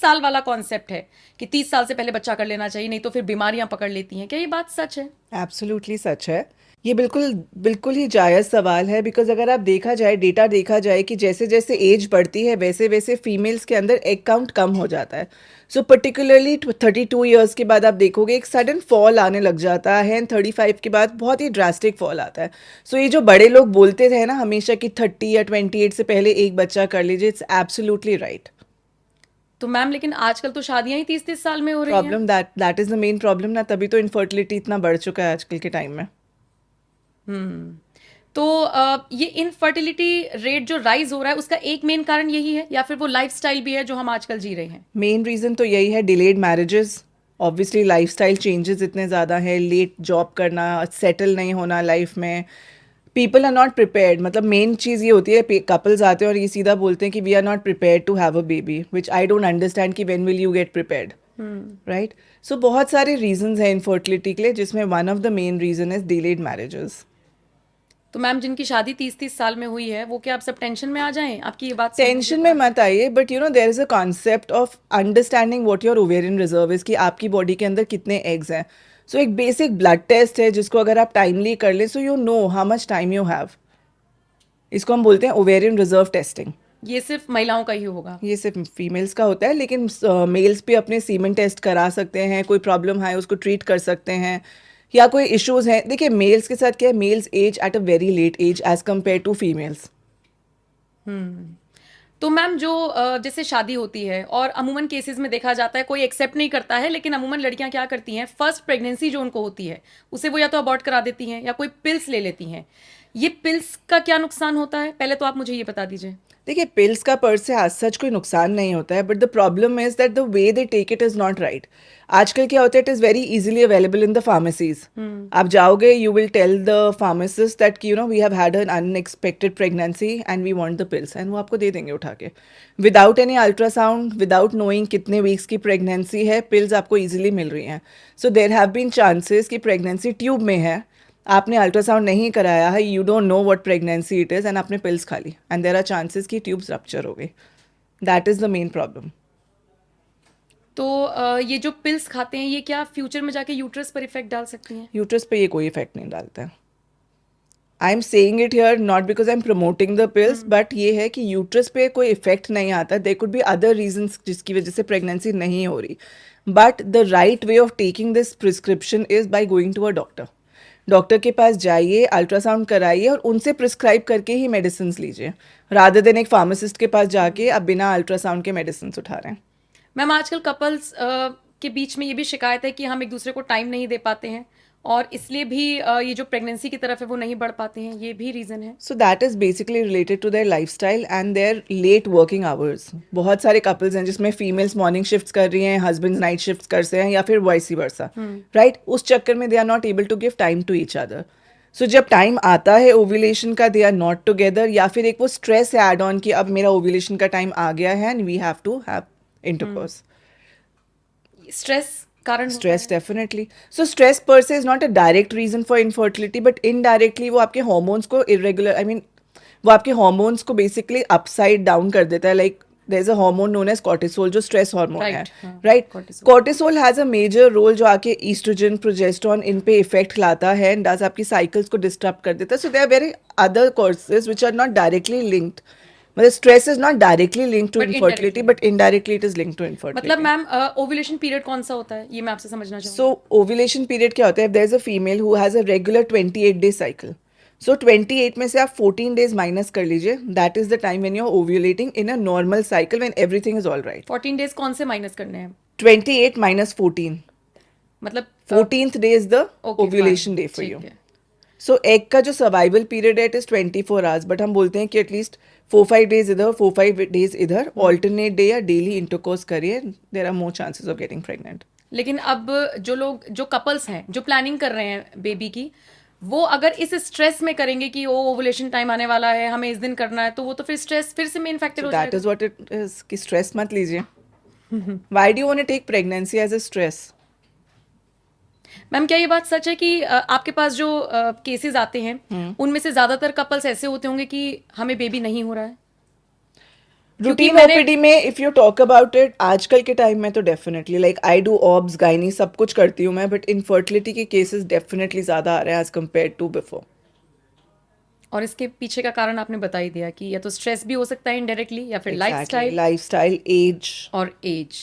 साल वाला कॉन्सेप्ट है कि 30 साल से पहले बच्चा कर लेना चाहिए, नहीं तो फिर बीमारियां पकड़ लेती हैं, क्या ये बात सच है? एब्सोल्युटली सच है। ये बिल्कुल बिल्कुल ही जायज़ सवाल है, बिकॉज़ अगर आप देखा जाए, डेटा देखा जाए कि जैसे जैसे एज बढ़ती है वैसे वैसे फीमेल्स के अंदर एग काउंट कम हो जाता है। सो पर्टिकुलरली 32 ईयर्स के बाद आप देखोगे एक सडन फॉल आने लग जाता है, एंड 35 के बाद बहुत ही ड्रास्टिक फॉल आता है। सो ये जो बड़े लोग बोलते थे ना हमेशा कि 30 या 28 से पहले एक बच्चा कर लीजिए, इट्स एब्सोल्युटली राइट। तो मैम लेकिन आजकल तो शादियां ही 30-30 साल में हो रही हैं। Problem that is the main problem ना, तभी तो इनफर्टिलिटी इतना बढ़ चुका है आजकल के टाइम में। हम्म। तो ये इनफर्टिलिटी रेट जो राइज हो रहा है उसका एक मेन कारण यही है, या फिर वो लाइफस्टाइल भी है जो हम आजकल जी रहे हैं? मेन रीज़न तो यही है, delayed marriages. Obviously lifestyle changes इतने ज़्यादा हैं, लेट जॉब करना, सेटल नहीं होना लाइफ में, पीपल आर नॉट प्रिपेयर्ड। मतलब मेन चीज़ ये होती है, कपल्स आते हैं और ये सीधा बोलते हैं कि we are not prepared to have a baby, which I don't understand कि when will you get prepared, right? So बहुत सारे रीजंस हैं इनफर्टिलिटी के लिए, जिसमें one of the main reason is delayed marriages. तो मैम जिनकी शादी 30-30 साल में हुई है वो क्या अब सब टेंशन में आ जाएं? आपकी ये बात सुन के टेंशन में बाद। मत आइए, but you know there is a concept of understanding what your ovarian reserve is, कि आपकी बॉडी के अंदर कितने एग्स हैं। सो एक बेसिक ब्लड टेस्ट है जिसको अगर आप टाइमली कर लें, so you know how much time you have. इसको हम बोलते हैं ओवेरियन रिजर्व टेस्टिंग। ये सिर्फ महिलाओं का ही होगा? ये सिर्फ फीमेल्स का होता है, लेकिन मेल्स भी अपने सीमेन टेस्ट करा सकते हैं, कोई प्रॉब्लम है उसको ट्रीट कर सकते हैं, या कोई इश्यूज हैं। देखिए मेल्स के साथ क्या है, males age at a very late age as compare to females. तो मैम जो जैसे शादी होती है और अमूमन केसेस में देखा जाता है कोई एक्सेप्ट नहीं करता है, लेकिन अमूमन लड़कियां क्या करती हैं, फर्स्ट प्रेगनेंसी जो उनको होती है उसे वो या तो अबॉर्ट करा देती हैं या कोई पिल्स ले लेती हैं। ये पिल्स का क्या नुकसान होता है, पहले तो आप मुझे ये बता दीजिए। देखिए पिल्स का पर से आज सच कोई नुकसान नहीं होता है, but the problem is that the way they take it is not right. आजकल क्या होता है, it is very easily available in the pharmacies. आप जाओगे, you will tell the pharmacist that you know we have had an unexpected pregnancy and we want the pills, and वो आपको दे देंगे उठा के, without any ultrasound, without knowing कितने weeks की प्रेगनेंसी है, पिल्स आपको ईजिली मिल रही हैं। सो देर हैव बीन चांसेस कि प्रेगनेंसी ट्यूब में है, आपने अल्ट्रासाउंड नहीं कराया है, you don't know what pregnancy it is, and आपने पिल्स खा ली, एंड देर आर चांसेस कि ट्यूब्स रप्चर हो गई। That is the main problem. तो ये जो पिल्स खाते हैं ये क्या फ्यूचर में जाके यूट्रस पर इफेक्ट डाल सकती हैं? यूट्रस पे ये कोई इफेक्ट नहीं डालता है। I am saying it here not because I am promoting the pills, but ये है कि यूट्रस पे कोई इफेक्ट नहीं आता। There could be other reasons जिसकी वजह से प्रेगनेंसी नहीं हो रही, but the right way of taking this prescription is by going to a doctor. Doctor के पास जाइए, अल्ट्रासाउंड कराइए और उनसे प्रिस्क्राइब करके ही मेडिसिन लीजिए, रादर देन एक फार्मासिस्ट के पास जाके आप बिना अल्ट्रासाउंड के मेडिसिन उठा रहे हैं। मैम आजकल कपल्स के बीच में ये भी शिकायत है कि हम एक दूसरे को टाइम नहीं दे पाते हैं और इसलिए भी ये जो प्रेगनेंसी की तरफ है वो नहीं बढ़ पाते हैं, ये भी रीज़न है? So that is basically related to their lifestyle and their late working hours. बहुत सारे कपल्स हैं जिसमें फीमेल्स मॉर्निंग शिफ्ट्स कर रही हैं, हस्बैंड्स नाइट शिफ्ट्स कर रहे हैं, या फिर वाइस वर्सा, राइट? उस चक्कर में they are not able to give time to each other. So जब टाइम आता है ओव्यूलेशन का, दे आर नॉट टुगेदर, या फिर एक वो स्ट्रेस है एड ऑन कि अब मेरा ओव्यूलेशन का टाइम आ गया है and we have to have intercourse. Stress कारण होता स्ट्रेस है? Definitely. So stress per se is not a direct reason for infertility, but indirectly वो आपके हॉर्मोन्स को इरेगुलर, आई मीन वो आपके हॉर्मोन्स को बेसिकली अपसाइड डाउन कर देता है। Like there is a hormone known as cortisol जो स्ट्रेस हार्मोन है, राइट, हाँ, right? cortisol। Cortisol has a major role जो आके ईस्ट्रोजन प्रोजेस्टेरॉन इन पे इफेक्ट लाता है एंड डज आपकी साइकिल्स को डिस्टर्ब कर देता है। So there are very other causes which are not directly linked. मतलब stress is not directly linked to but infertility, indirectly. But indirectly it is linked to मतलब infertility. Ma'am ovulation period कौन सा होता है, ये मैं आपसे समझना So चाहूंगी। ovulation period क्या होता है? If there is a female who has a regular 28-day cycle, so 28 में से आप 14 days minus कर लीजिए, that is the time when you're ovulating in a normal cycle when everything is all right. 14 days कौन से minus करने हैं? 28 minus 14, मतलब 14th day is the okay fine, ovulation day for you. ठीक है। So egg का जो survival period है it is 24 hours, but हम बोलते हैं कि at least 4-5 days इधर, 4-5 days इधर, alternate day या daily intercourse करिए, there are more chances of getting pregnant. लेकिन अब जो लोग, जो कपल्स हैं जो प्लानिंग कर रहे हैं बेबी की, वो अगर इस स्ट्रेस में करेंगे कि ओ ओवुलेशन टाइम आने वाला है, हमें इस दिन करना है, तो वो तो फिर स्ट्रेस फिर से मेन फैक्टर So हो that जाएगा। is what it is कि stress मत लीजिए। Why do you want to take pregnancy as a stress? Ma'am क्या ये बात सच है कि आपके पास जो केसेस आते हैं उनमें से ज्यादातर कपल्स ऐसे होते होंगे कि हमें बेबी नहीं हो रहा है? क्योंकि रूटीन मैंने ओपीडी में if you talk about it आजकल के टाइम में तो definitely like I do obs gynae सब कुछ करती हूँ मैं, बट इनफर्टिलिटी के केसेस डेफिनेटली ज्यादा आ रहे हैं एज कम्पेयर टू बिफोर। और इसके पीछे का कारण आपने बता ही दिया कि या तो स्ट्रेस भी हो सकता है इनडायरेक्टली, या फिर एग्जैक्टली, लाइफस्टाइल लाइफस्टाइल, एज। और एज।